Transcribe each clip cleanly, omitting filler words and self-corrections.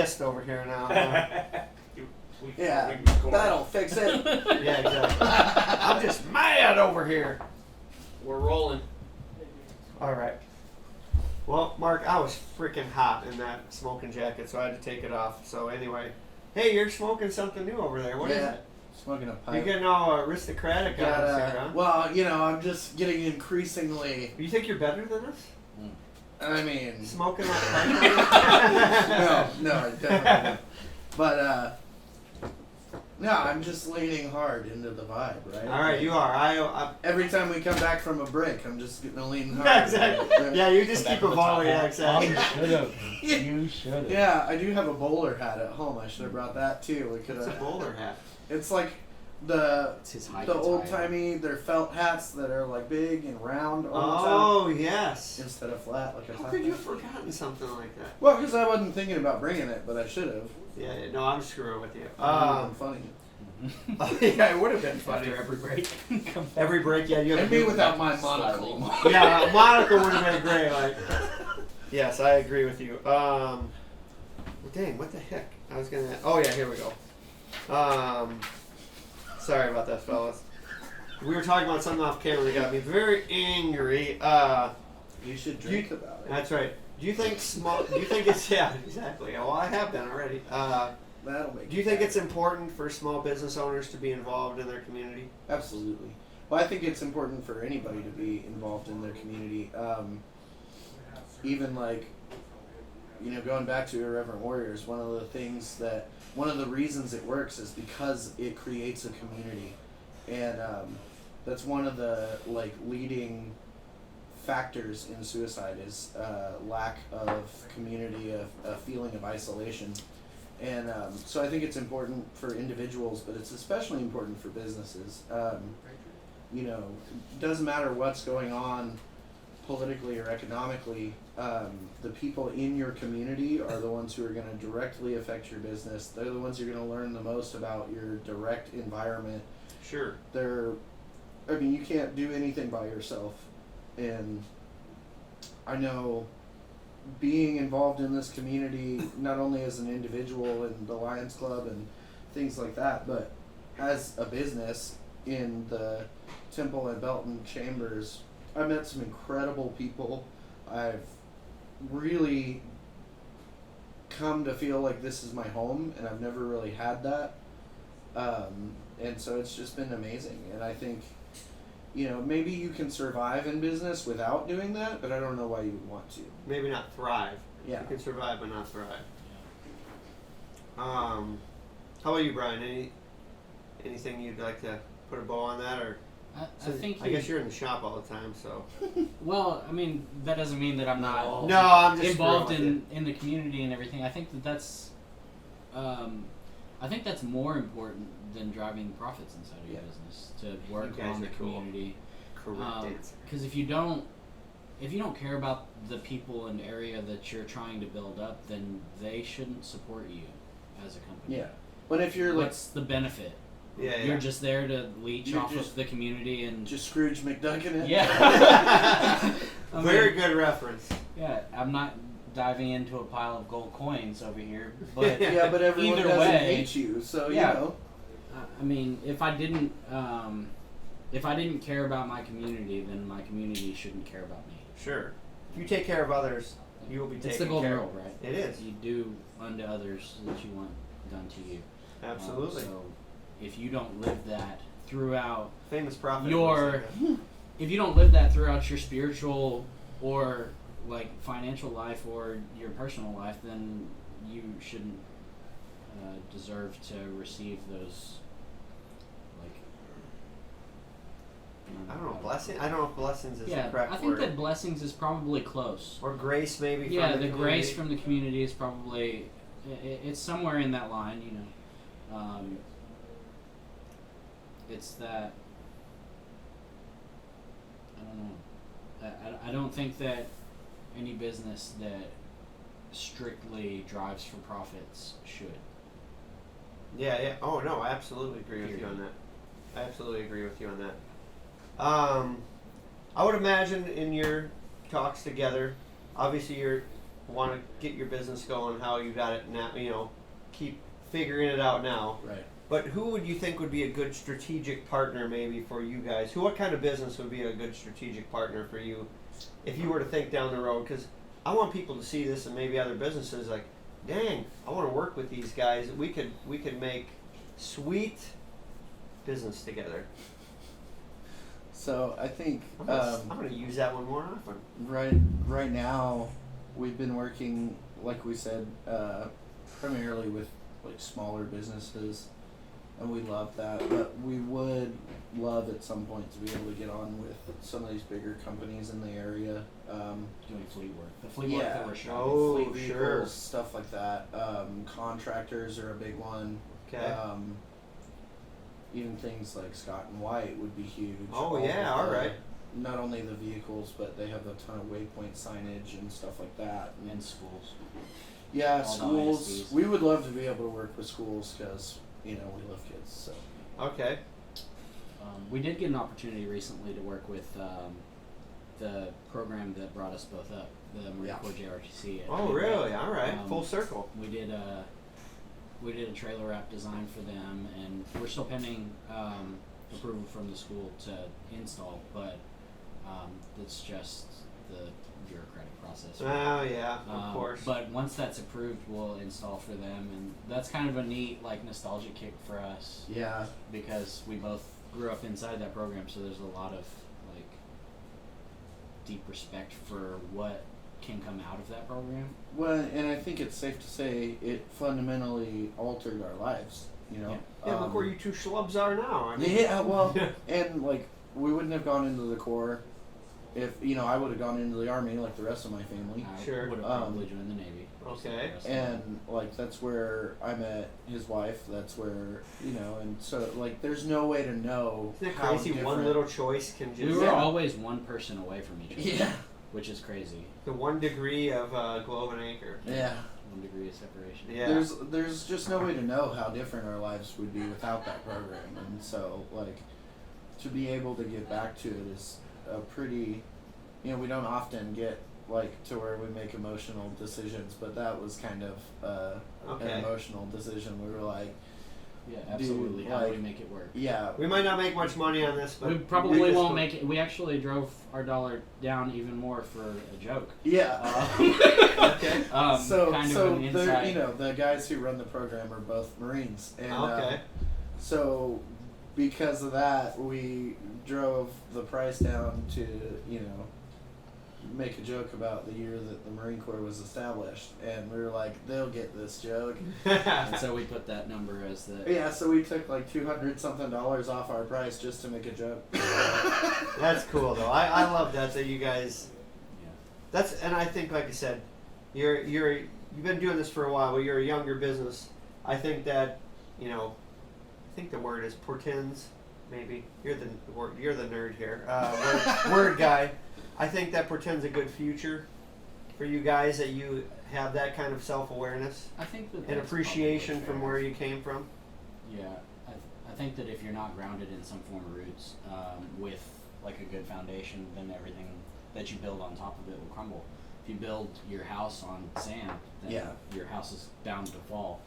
pissed over here now. Yeah, that'll fix it. Yeah, exactly. I'm just mad over here. We're rolling. All right. Well, Mark, I was freaking hot in that smoking jacket, so I had to take it off. So anyway, hey, you're smoking something new over there. What is it? Smoking a pipe. You're getting all aristocratic on us here, huh? Well, you know, I'm just getting increasingly. You think you're better than us? I mean, Smoking a pipe? no, definitely not. But no, I'm just leaning hard into the vibe, right? All right, you are. I Every time we come back from a break, I'm just going to lean hard. Yeah, exactly. Yeah, you just keep a volley. Yeah, exactly. You should have. Yeah, I do have a bowler hat at home. I should have brought that too. We could It's a bowler hat. It's like the It's his high old timey. They're felt hats that are like big and round all the time Oh, yes. instead of flat like a How top could you hat. have forgotten something like that? Well, because I wasn't thinking about bringing it, but I should have. Yeah, no, I'm screwing with you. Funny. Yeah, it would have been funny. After every break. Every break, yeah, you have And me without my monocle. Yeah, Monica would have been great. Like, yes, I agree with you. Dang, what the heck? I was gonna. Oh yeah, here we go. Sorry about that, fellas. We were talking about something off camera that got me very angry. You should drink about it. That's right. Do you think it's yeah, exactly. Well, I have been already. That'll make. Do you think it's important for small business owners to be involved in their community? Absolutely. Well, I think it's important for anybody to be involved in their community. Even like, you know, going back to Irreverent Warriors, one of the reasons it works is because it creates a community, and that's one of the like leading factors in suicide is lack of community, a feeling of isolation. And so I think it's important for individuals, but it's especially important for businesses. You know, it doesn't matter what's going on politically or economically, the people in your community are the ones who are going to directly affect your business. They're the ones you're going to learn the most about your direct environment. Sure. I mean, you can't do anything by yourself. And I know being involved in this community, not only as an individual in the Lions Club and things like that, but as a business in the Temple and Belton Chambers, I met some incredible people. I've really come to feel like this is my home, and I've never really had that. And so it's just been amazing. And I think, you know, maybe you can survive in business without doing that, but I don't know why you would want to. Maybe not thrive. Yeah. You can survive but not thrive. How about you, Brian? Anything you'd like to put a bow on that, or? I guess you're in the shop all the time, so. Well, I mean, that doesn't mean that I'm not No, I'm just involved screwing in the community and everything. I think that's more important than driving profits inside of your business, to work You guys on the are cool. community. Correct answer. Because if you don't care about the people and area that you're trying to build up, then they shouldn't support you as a company. Yeah. But if you're what's the benefit? Yeah, You're just there to leech You're off just- of the community and just Scrooge McDuck in it. yeah. I Very mean, good reference. yeah, I'm not diving into a pile of gold coins over here, but Yeah, but everyone Either doesn't way- hate you, so Yeah. you know. I mean, if I didn't care about my community, then my community shouldn't care about me. Sure. If you take care of others, you will be It's taken the golden care rule, of. right? It is. You do unto others that you want done to you. Absolutely. So if you don't live that throughout Famous prophet. if you don't live that throughout your spiritual or like financial life or your personal life, then you shouldn't deserve to receive those. Like, I don't know, blessing. I don't know if blessings is the yeah, correct I think word. that blessings is probably close. Or grace, maybe. Yeah, from the the grace community. from the community is probably it's somewhere in that line, you know. It's that I don't know. I don't think that any business that strictly drives for profits should. Yeah, yeah. Oh no, I absolutely agree with you on that. I absolutely agree with you on that. I would imagine in your talks together, obviously want to get your business going, how you got it now, keep figuring it out now. Right. But who would you think would be a good strategic partner maybe for you guys? What kind of business would be a good strategic partner for you if you were to think down the road? Because I want people to see this and maybe other businesses like, dang, I want to work with these guys. We could make sweet business together. So I think I'm gonna use that one more often. right now we've been working, like we said, primarily with like smaller businesses, and we love that. But we would love at some point to be able to get on with some of these bigger companies in the area. Doing fleet work. The fleet work that we're showing. Oh, fleet vehicles, sure. stuff like that. Contractors are a big one. Okay. Even things like Scott and White would be huge. Oh, yeah, all right. Not only the vehicles, but they have a ton of waypoint signage and stuff like that. And schools. Yeah, All the schools. ISPs. We would love to be able to work with schools because we love kids. So Okay. We did get an opportunity recently to work with the program that brought us both up, the Marine Corps JRTC. Oh, really? All right. Full circle. We did a trailer wrap design for them, and we're still pending approval from the school to install, but it's just the bureaucratic process. Oh, yeah, of course. But once that's approved, we'll install for them, and that's kind of a neat, like, nostalgia kick for us. yeah, Because we both grew up inside that program, so there's a lot of, like, deep respect for what can come out of that program. well, and I think it's safe to say it fundamentally altered our lives. Yeah, look where you two schlubs are now. I mean, Yeah, well, and like we wouldn't have gone into the Corps if I would have gone into the Army like the rest of my family. I Sure. would have probably joined the Navy. Okay. And like that's where I met his wife. That's where and so like there's no way to know. Isn't it how crazy? One different- little choice can just. We were Yeah. always one person away from each other. Yeah. Which is crazy. The 1 degree of Globe and Anchor. Yeah. 1 degree of separation. Yeah. There's just no way to know how different our lives would be without that program, and so like to be able to get back to it is a pretty. We don't often get like to where we make emotional decisions, but that was kind of Okay. an emotional decision. We were like, Yeah, absolutely. How do we like- make it work? yeah, We might not make much money on this, but We probably just- won't make it. We actually drove our dollar down even more for a joke. yeah. Okay. so kind so of an the insight. the guys who run the program are both Marines, and Okay. so because of that, we drove the price down to make a joke about the year that the Marine Corps was established, and we were like, they'll get this joke. And so we put that number as the. Yeah, so we took like $200-something off our price just to make a joke. That's cool though. I love that you guys. Yeah. And I think, like I said, you've been doing this for a while, but you're a younger business. I think that, I think the word is portends. Maybe you're the nerd here. Word guy. I think that portends a good future for you guys, that you have that kind of self-awareness I think that. and that's appreciation probably from fair. where you came from. Yeah, I think that if you're not grounded in some form of roots, with like a good foundation, then everything that you build on top of it will crumble. If you build your house on sand, then Yeah. your house is bound to fall.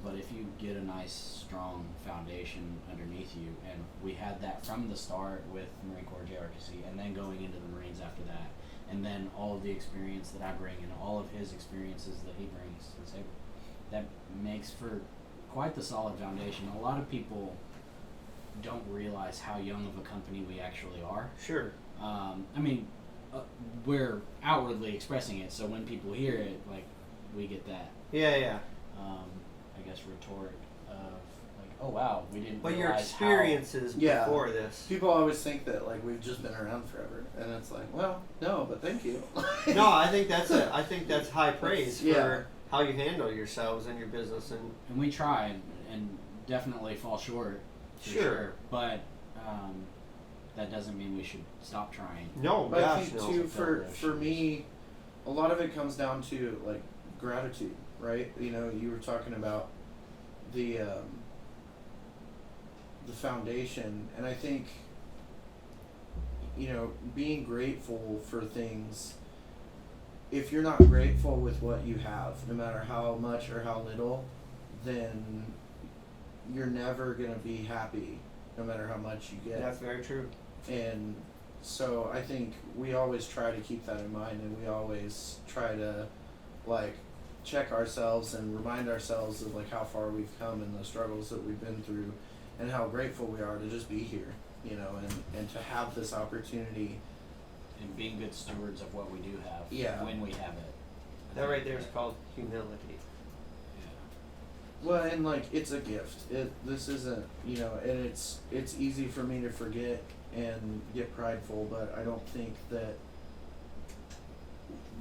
But if you get a nice, strong foundation underneath you, and we had that from the start with Marine Corps JRTC, and then going into the Marines after that, and then all of the experience that I bring and all of his experiences that he brings to the table, that makes for quite the solid foundation. A lot of people don't realize how young of a company we actually are. Sure. We're outwardly expressing it, so when people hear it, like, we get that, Yeah. I guess, retort of, like, oh wow, we didn't But realize your experiences Yeah. before this. People always think that like we've just been around forever, and it's like, well, no, but thank you. No, I think that's high praise for Yeah. how you handle yourselves and your business, and and we try and definitely fall short, for Sure. but that doesn't mean we should stop trying. no, But I gosh, think no. too, for me, a lot of it comes down to like gratitude, right? You were talking about the foundation, and I think being grateful for things if you're not grateful with what you have, no matter how much or how little, then you're never gonna be happy, no matter how much you get. That's very true. And so I think we always try to keep that in mind, and we always try to like check ourselves and remind ourselves of like how far we've come and the struggles that we've been through, and how grateful we are to just be here, you know, and to have this opportunity. And being good stewards of what we do have. Yeah. When we have it. That right there is called humility. Yeah. Well, and like it's a gift. This isn't, you know, and it's easy for me to forget and get prideful, but I don't think that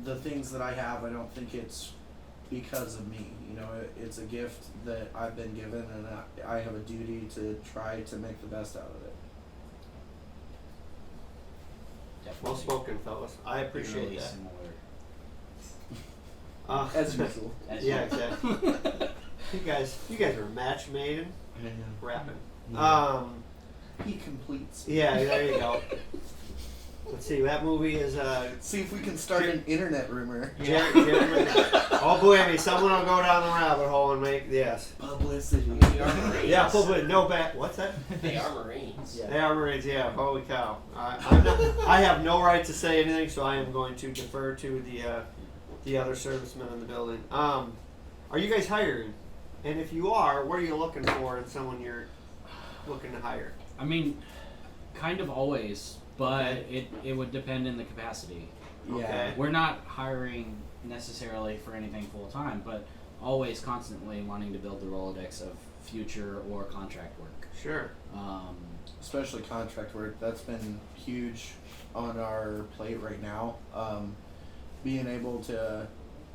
the things that I have, I don't think it's because of me. You know, it's a gift that I've been given, and I have a duty to try to make the best out of it. Definitely. Well spoken, fellas. I appreciate Really that. similar. As usual. As Yeah, you- exactly. You guys are match made in rapping. Yeah. He completes. Yeah, there you go. Let's see. That movie is See if we can start an internet rumor. Jerry. Oh boy, I mean, someone will go down the rabbit hole and make yes. Publicity. We are Marines. Yeah, but no back. What's that? They are Marines. They are Marines. Yeah. Holy cow. I have no right to say anything, so I am going to defer to the other servicemen in the building. Are you guys hiring? And if you are, what are you looking for in someone you're looking to hire? I mean, kind of always, but it would depend in the capacity. Yeah. Okay. We're not hiring necessarily for anything full time, but always constantly wanting to build the Rolodex of future or contract work. Sure. Especially contract work. That's been huge on our plate right now. Being able to,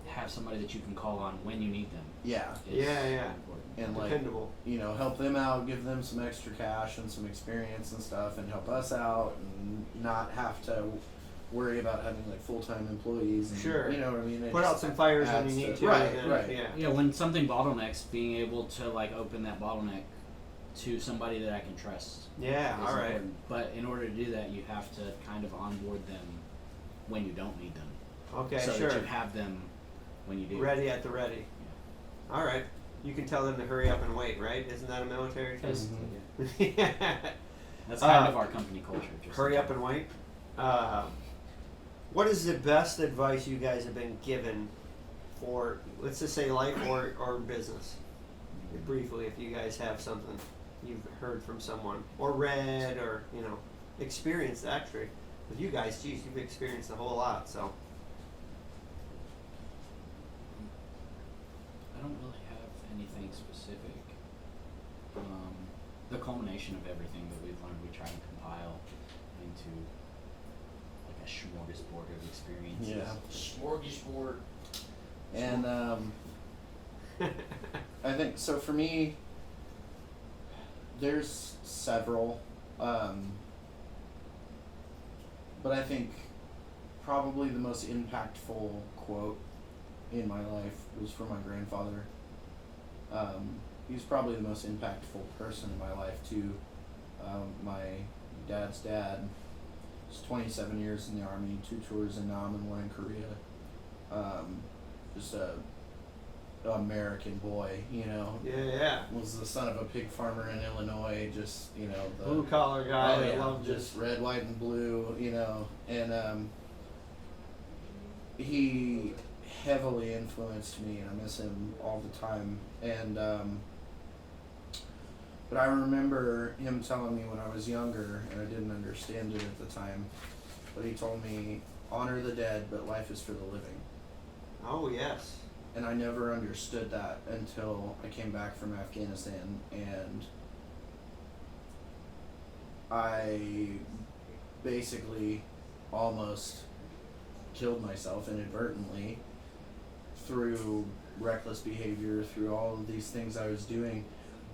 Have somebody that you can call on when you need them. yeah, Is Yeah. important. and like, Dependable. you know, help them out, give them some extra cash and some experience and stuff, and help us out, and not have to worry about having like full-time employees. And, Sure. You know what I mean? It Put out just some fires when adds you need to- to. Right, and, right. Yeah. Yeah, when something bottlenecks, being able to like open that bottleneck to somebody that I can trust. Yeah. is All right. important. But in order to do that, you have to kind of onboard them when you don't need them, Okay. so Sure. that you have them when you do. Ready at the ready. All right. You can tell them to hurry up and wait, right? Isn't that a military term? Yes. Mhm. Yeah. That's kind of our company culture. Just Hurry up and wait. What is the best advice you guys have been given for, let's just say, life or business? Briefly, if you guys have something you've heard from someone or read or experienced, actually. With you guys, geez, you've experienced a whole lot. So I don't really have anything specific. The culmination of everything that we've learned, we try and compile into like a smorgasbord of experiences. Yeah. Smorgasbord. And I think so. For me, there's several, but I think probably the most impactful quote in my life was from my grandfather. He's probably the most impactful person in my life too. My dad's dad was 27 years in the Army, 2 tours in Nam and 1 in Korea. Just a American boy, yeah, was the son of a pig farmer in Illinois, just, the blue collar guy. oh, that yeah, loved just it. red, white, and blue, and he heavily influenced me, and I miss him all the time. And but I remember him telling me when I was younger, and I didn't understand it at the time, but he told me, honor the dead, but life is for the living. Oh yes. And I never understood that until I came back from Afghanistan, and I basically almost killed myself inadvertently through reckless behavior, through all of these things I was doing,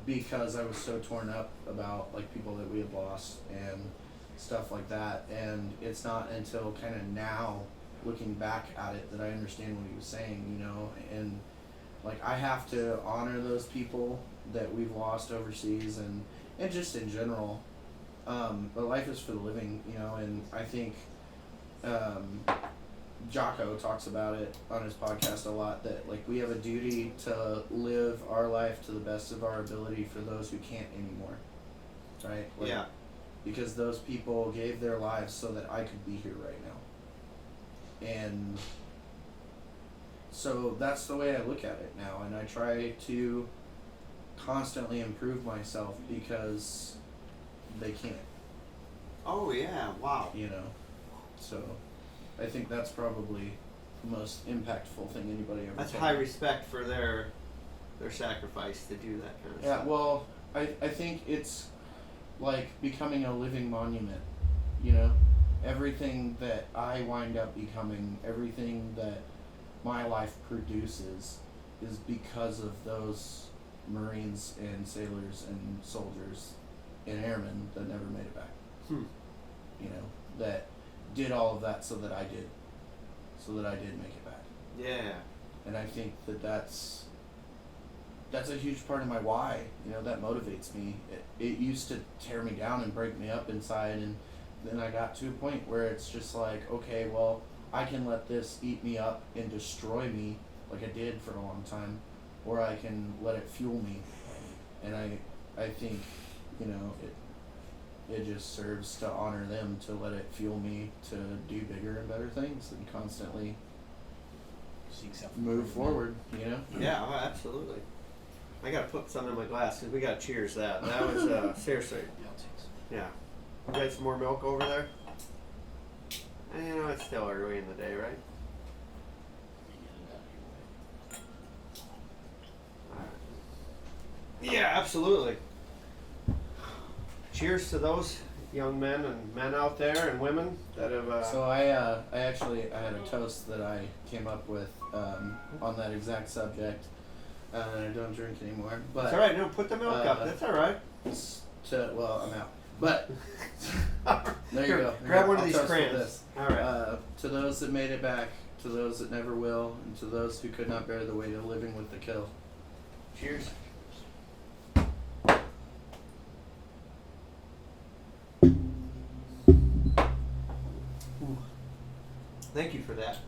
because I was so torn up about like people that we had lost and stuff like that. And it's not until kind of now, looking back at it, that I understand what he was saying, and like I have to honor those people that we've lost overseas and just in general. But life is for the living, and I think Jocko talks about it on his podcast a lot, that like we have a duty to live our life to the best of our ability for those who can't anymore, right? Like, Yeah. because those people gave their lives so that I could be here right now. And so that's the way I look at it now, and I try to constantly improve myself because they can't, Oh yeah. Wow. you know. So I think that's probably the most impactful thing anybody ever That's told high me. respect for their sacrifice to do that kind of Yeah, stuff. well, I think it's like becoming a living monument, you know? Everything that I wind up becoming, everything that my life produces is because of those Marines and sailors and soldiers and airmen that never made it back. Hmm. You know, that did all of that so that I did make it back. Yeah. And I think that that's a huge part of my why. You know, that motivates me. It used to tear me down and break me up inside, and then I got to a point where it's just like, okay, well, I can let this eat me up and destroy me like I did for a long time, or I can let it fuel me. And I think, you know, it just serves to honor them to let it fuel me to do bigger and better things and constantly Seek self move forward, you know? Yeah. Oh, absolutely. I gotta put some in my glass because we gotta cheers that. That was seriously. Yeah. You got some more milk over there? And you know it's still early in the day, right? Yeah, absolutely. Cheers to those young men and men out there and women that have. So I had a toast that I came up with on that exact subject. I don't drink anymore, but It's all right. No, put the milk up. That's all right. well, I'm out. But there you Here, go. grab Here, one of I'll these toast with crayons. this. All right. To those that made it back, to those that never will, and to those who could not bear the weight of living with the kill. Cheers. Ooh. Thank you for that.